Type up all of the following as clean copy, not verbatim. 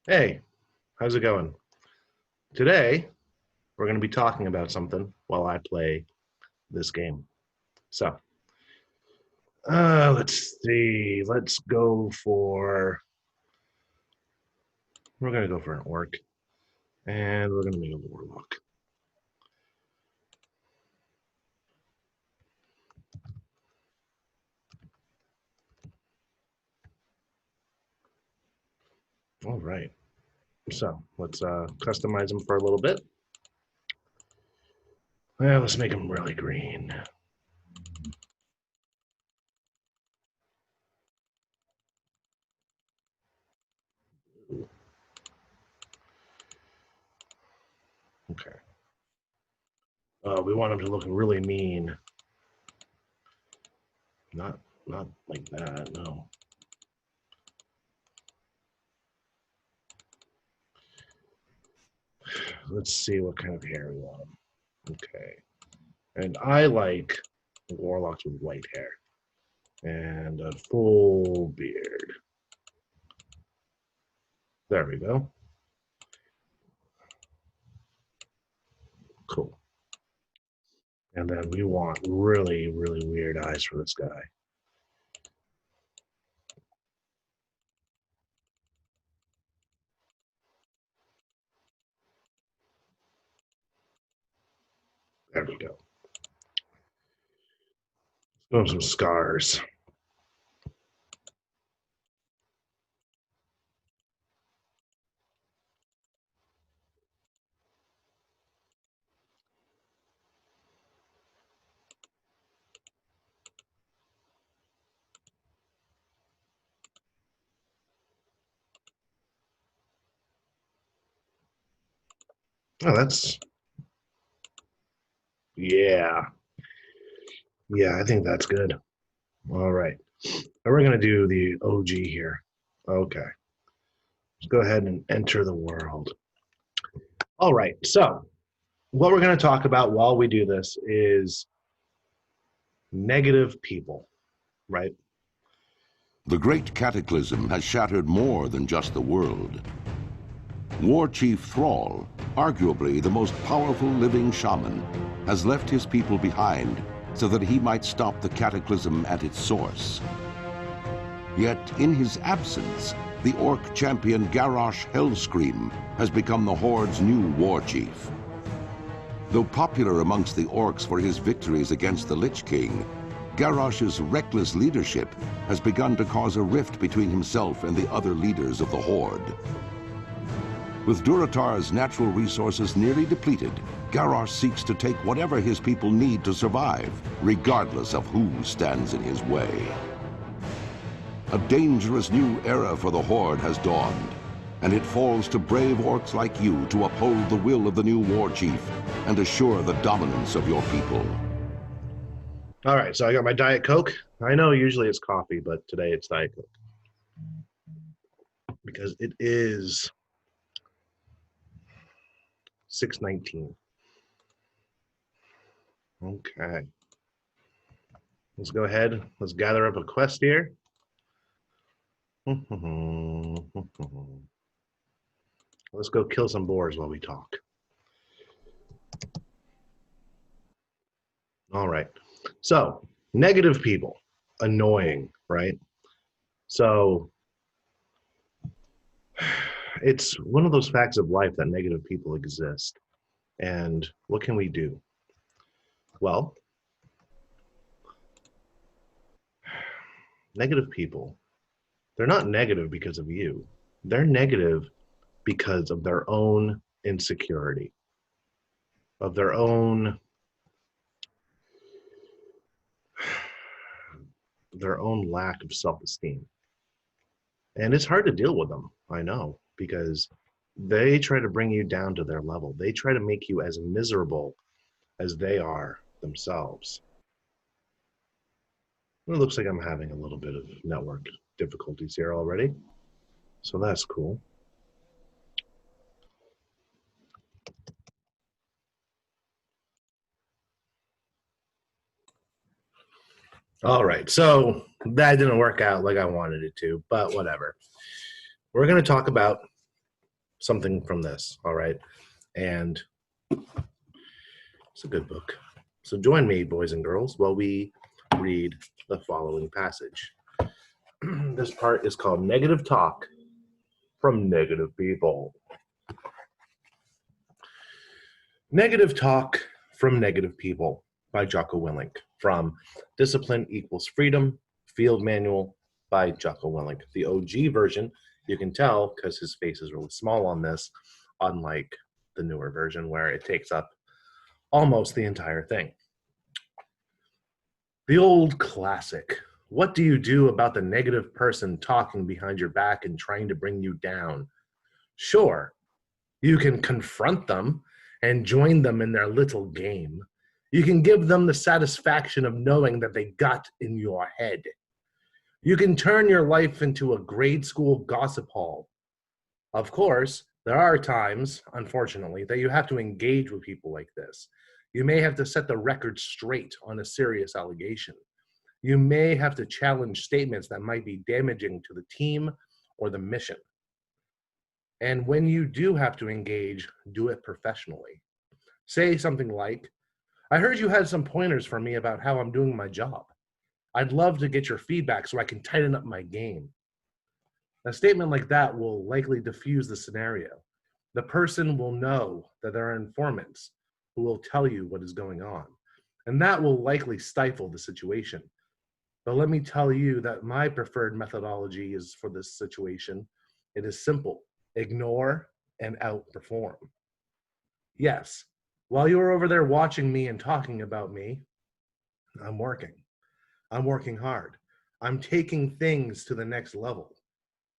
Hey, how's it going? Today, we're going to be talking about something while I play this game. So, let's see. We're going to go for an orc, and we're going to make a warlock. All right. So, let's customize them for a little bit. Well, let's make them really green. Okay. We want them to look really mean. Not, not like that. No. Let's see what kind of hair we want them. Okay. And I like warlocks with white hair and a full beard. There we go. Cool. And then we want really, really weird eyes for this guy. There we go. Let's some scars. Oh, yeah. Yeah, I think that's good. All right. And we're going to do the OG here. Okay. Let's go ahead and enter the world. All right. So, what we're going to talk about while we do this is negative people, right? The Great Cataclysm has shattered more than just the world. War Chief Thrall, arguably the most powerful living shaman, has left his people behind so that he might stop the cataclysm at its source. Yet, in his absence, the orc champion Garrosh Hellscream has become the Horde's new war chief. Though popular amongst the orcs for his victories against the Lich King, Garrosh's reckless leadership has begun to cause a rift between himself and the other leaders of the Horde. With Durotar's natural resources nearly depleted, Garrosh seeks to take whatever his people need to survive, regardless of who stands in his way. A dangerous new era for the Horde has dawned, and it falls to brave orcs like you to uphold the will of the new war chief and assure the dominance of your people. All right, so I got my Diet Coke. I know usually it's coffee, but today it's Diet Coke because it is 6:19. Okay. Let's go ahead. Let's gather up a quest here. Let's go kill some boars while we talk. All right. So, negative people, annoying, right? So, it's one of those facts of life that negative people exist. And what can we do? Well, negative people, they're not negative because of you. They're negative because of their own insecurity, of their own lack of self-esteem. And it's hard to deal with them, I know, because they try to bring you down to their level. They try to make you as miserable as they are themselves. It looks like I'm having a little bit of network difficulties here already. So that's cool. All right. So that didn't work out like I wanted it to, but whatever. We're going to talk about something from this, all right? And it's a good book. So join me, boys and girls, while we read the following passage. This part is called Negative Talk from Negative People. Negative Talk from Negative People by Jocko Willink, from Discipline Equals Freedom, Field Manual by Jocko Willink. The OG version, you can tell because his face is really small on this, unlike the newer version where it takes up almost the entire thing. The old classic. What do you do about the negative person talking behind your back and trying to bring you down? Sure, you can confront them and join them in their little game. You can give them the satisfaction of knowing that they got in your head. You can turn your life into a grade school gossip hall. Of course, there are times, unfortunately, that you have to engage with people like this. You may have to set the record straight on a serious allegation. You may have to challenge statements that might be damaging to the team or the mission. And when you do have to engage, do it professionally. Say something like, I heard you had some pointers for me about how I'm doing my job. I'd love to get your feedback so I can tighten up my game. A statement like that will likely diffuse the scenario. The person will know that there are informants who will tell you what is going on, and that will likely stifle the situation. But let me tell you that my preferred methodology is for this situation. It is simple. Ignore and outperform. Yes, while you're over there watching me and talking about me, I'm working. I'm working hard. I'm taking things to the next level.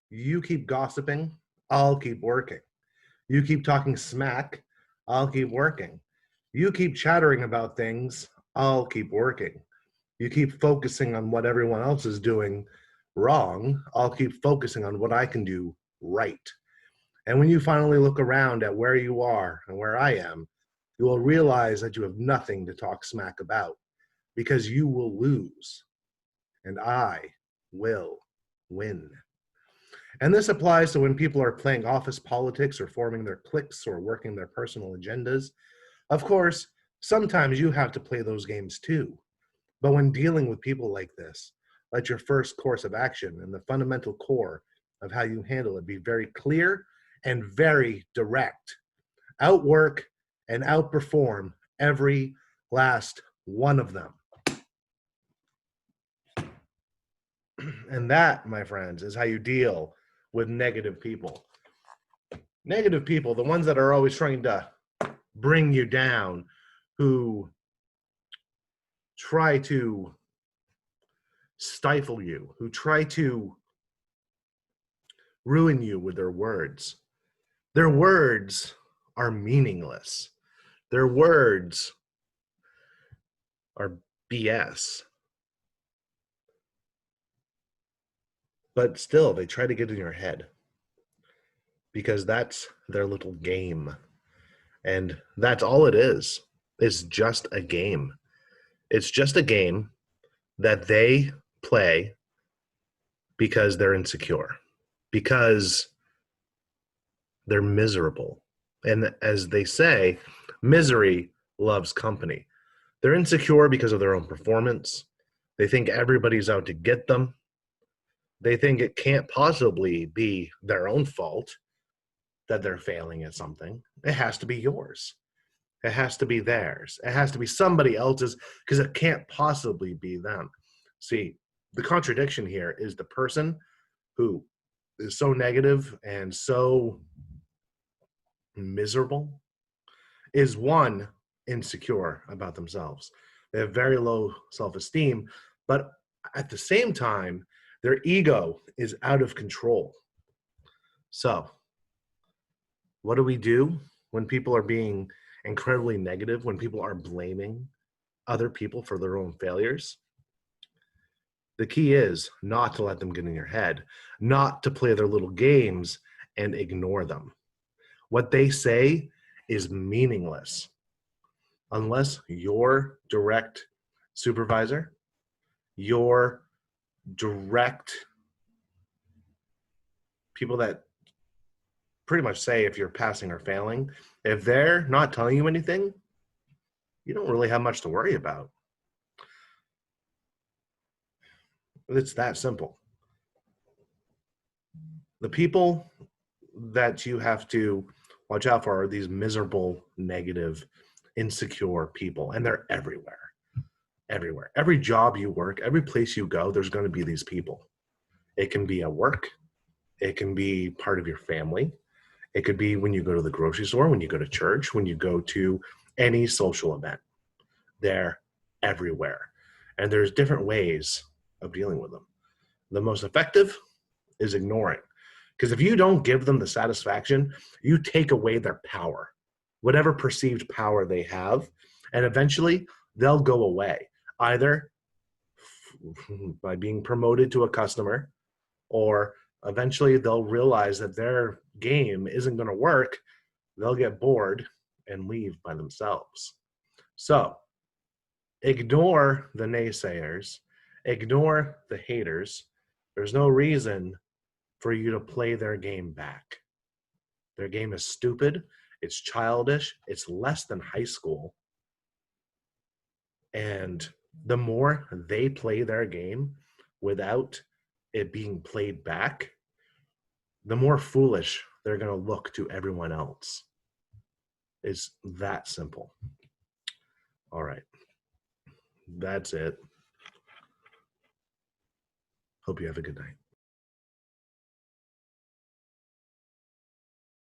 You keep gossiping, I'll keep working. You keep talking smack, I'll keep working. You keep chattering about things, I'll keep working. You keep focusing on what everyone else is doing wrong, I'll keep focusing on what I can do right. And when you finally look around at where you are and where I am, you will realize that you have nothing to talk smack about because you will lose and I will win. And this applies to when people are playing office politics or forming their cliques or working their personal agendas. Of course, sometimes you have to play those games too. But when dealing with people like this, let your first course of action and the fundamental core of how you handle it be very clear and very direct. Outwork and outperform every last one of them. And that, my friends, is how you deal with negative people. Negative people, the ones that are always trying to bring you down, who try to stifle you, who try to ruin you with their words. Their words are meaningless. Their words are BS. But still, they try to get in your head because that's their little game. And that's all it is. It's just a game. It's just a game that they play because they're insecure, because they're miserable. And as they say, misery loves company. They're insecure because of their own performance. They think everybody's out to get them. They think it can't possibly be their own fault that they're failing at something. It has to be yours. It has to be theirs. It has to be somebody else's because it can't possibly be them. See, the contradiction here is the person who is so negative and so miserable is one, insecure about themselves. They have very low self-esteem, but at the same time, their ego is out of control. So, what do we do when people are being incredibly negative, when people are blaming other people for their own failures? The key is not to let them get in your head, not to play their little games and ignore them. What they say is meaningless unless your direct supervisor, your direct people that pretty much say if you're passing or failing. If they're not telling you anything, you don't really have much to worry about. It's that simple. The people that you have to watch out for are these miserable, negative, insecure people, and they're everywhere. Everywhere. Every job you work, every place you go, there's going to be these people. It can be at work, it can be part of your family, it could be when you go to the grocery store, when you go to church, when you go to any social event. They're everywhere. And there's different ways of dealing with them. The most effective is ignoring. Because if you don't give them the satisfaction, you take away their power, whatever perceived power they have, and eventually they'll go away, either by being promoted to a customer, or eventually they'll realize that their game isn't going to work. They'll get bored and leave by themselves. So ignore the naysayers, ignore the haters. There's no reason for you to play their game back. Their game is stupid, it's childish, it's less than high school. And the more they play their game without it being played back, the more foolish they're going to look to everyone else. It's that simple. All right. That's it. Hope you have a good night.